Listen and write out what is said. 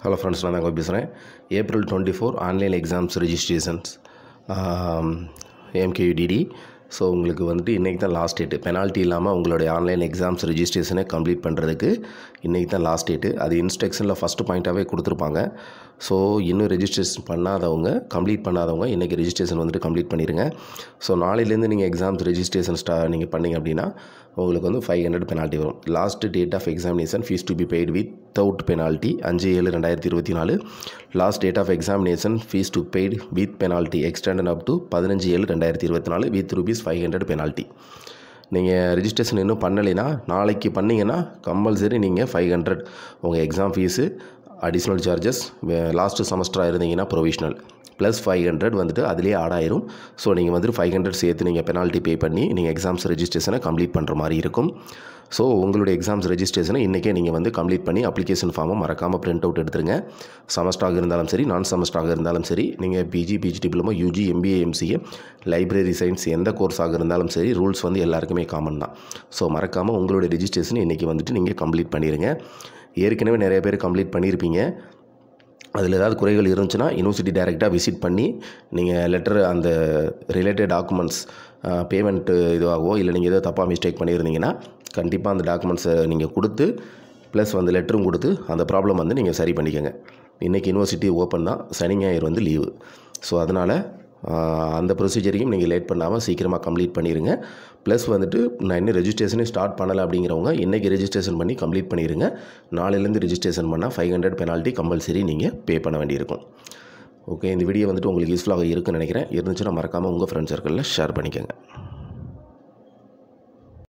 Hello friends, நான் தான் பேசுகிறேன். April 24 online exams registrations MKUDD. So உங்களுக்கு வந்துட்டு இன்றைக்கி தான் லாஸ்ட் டேட்டு. பெனால்ட்டி இல்லாமல் உங்களுடைய ஆன்லைன் எக்ஸாம்ஸ் ரெஜிஸ்ட்ரேஷனை கம்ப்ளீட் பண்ணுறதுக்கு இன்றைக்கி தான் லாஸ்ட் டேட்டு. அது இன்ஸ்ட்ரக்ஷனில் ஃபஸ்ட்டு பாயிண்ட்டாகவே கொடுத்துருப்பாங்க. ஸோ இன்னும் ரெஜிஸ்ட்ரேஷன் பண்ணாதவங்க, கம்ப்ளீட் பண்ணாதவங்க இன்றைக்கி ரெஜிஸ்ட்ரேஷன் வந்துட்டு கம்ப்ளீட் பண்ணிடுங்க. ஸோ நாளையிலேருந்து நீங்கள் எக்ஸாம்ஸ் ரெஜிஸ்ட்ரேஷன் நீங்கள் பண்ணிங்க அப்படின்னா உங்களுக்கு வந்து 500 பெனால்ட்டி வரும். Last date of examination fees to be paid without penalty 5/7/2024. Last date of examination fees to paid with penalty extended up to 15/7/2024 with ₹500 penalty. நீங்கள் ரெஜிஸ்ட்ரேஷன் இன்னும் பண்ணலைன்னா நாளைக்கு பண்ணிங்கன்னா கம்பல்சரி நீங்கள் 500 உங்கள் exam fees, additional charges, last செமஸ்டராக இருந்தீங்கன்னா provisional plus 500 வந்துட்டு அதிலே ஆட் ஆயிரும். ஸோ நீங்கள் வந்துட்டு 500 சேர்த்து நீங்கள் பெனால்ட்டி பே பண்ணி நீங்கள் எக்ஸாம்ஸ் ரெஜிஸ்ட்ரேஷனை கம்ப்ளீட் பண்ணுற மாதிரி இருக்கும். ஸோ உங்களுடைய எக்ஸாம்ஸ் ரெஜிஸ்ட்ரேஷனை இன்றைக்கே நீங்கள் வந்து கம்ப்ளீட் பண்ணி அப்ளிகேஷன் ஃபார்மை மறக்காமல் பிரிண்ட் அவுட் எடுத்துருங்க. செமஸ்டராக இருந்தாலும் சரி, நான் செமஸ்டராக இருந்தாலும் சரி, நீங்கள் PG diploma, UG, MBA, MCA, library science எந்த கோர்ஸாக இருந்தாலும் சரி, ரூல்ஸ் வந்து எல்லாருக்குமே காமன் தான். ஸோ மறக்காமல் உங்களுடைய ரெஜிஸ்ட்ரேஷன் இன்றைக்கி வந்துட்டு நீங்கள் கம்ப்ளீட் பண்ணிடுங்க. ஏற்கனவே நிறைய பேர் கம்ப்ளீட் பண்ணியிருப்பீங்க. அதில் ஏதாவது குறைகள் இருந்துச்சுன்னா யூனிவர்சிட்டி டைரெக்டாக விசிட் பண்ணி நீங்கள் லெட்டர், அந்த ரிலேட்டட் டாக்குமெண்ட்ஸ், பேமெண்ட்டு இதுவாகவோ இல்லை நீங்கள் ஏதோ தப்பாக மிஸ்டேக் பண்ணியிருந்தீங்கன்னா கண்டிப்பாக அந்த டாக்குமெண்ட்ஸை நீங்கள் கொடுத்து ப்ளஸ் வந்து லெட்டரும் கொடுத்து அந்த ப்ராப்ளம் வந்து நீங்கள் சரி பண்ணிக்கோங்க. இன்றைக்கி யூனிவர்சிட்டி ஓப்பன் தான், சனி ஞாயிறு வந்து லீவு. ஸோ அதனால் அந்த ப்ரொசீஜரையும் நீங்கள் லேட் பண்ணாமல் சீக்கிரமாக கம்ப்ளீட் பண்ணிடுங்க. ப்ளஸ் வந்துட்டு நான் இன்னும் ரெஜிஸ்ட்ரேஷனே ஸ்டார்ட் பண்ணலை அப்படிங்கிறவங்க இன்றைக்கி ரெஜிஸ்ட்ரேஷன் பண்ணி கம்ப்ளீட் பண்ணிடுங்க. நாளையிலேருந்து ரெஜிஸ்ட்ரேஷன் பண்ணால் 500 பெனால்ட்டி கம்பல்சரி நீங்கள் பே பண்ண வேண்டியிருக்கும். ஓகே, இந்த வீடியோ வந்துட்டு உங்களுக்கு யூஸ்ஃபுல்லாக இருக்குன்னு நினைக்கிறேன். இருந்துச்சுன்னா மறக்காமல் உங்கள் ஃப்ரெண்ட்ஸ் சர்க்கிளில் ஷேர் பண்ணிக்கோங்க.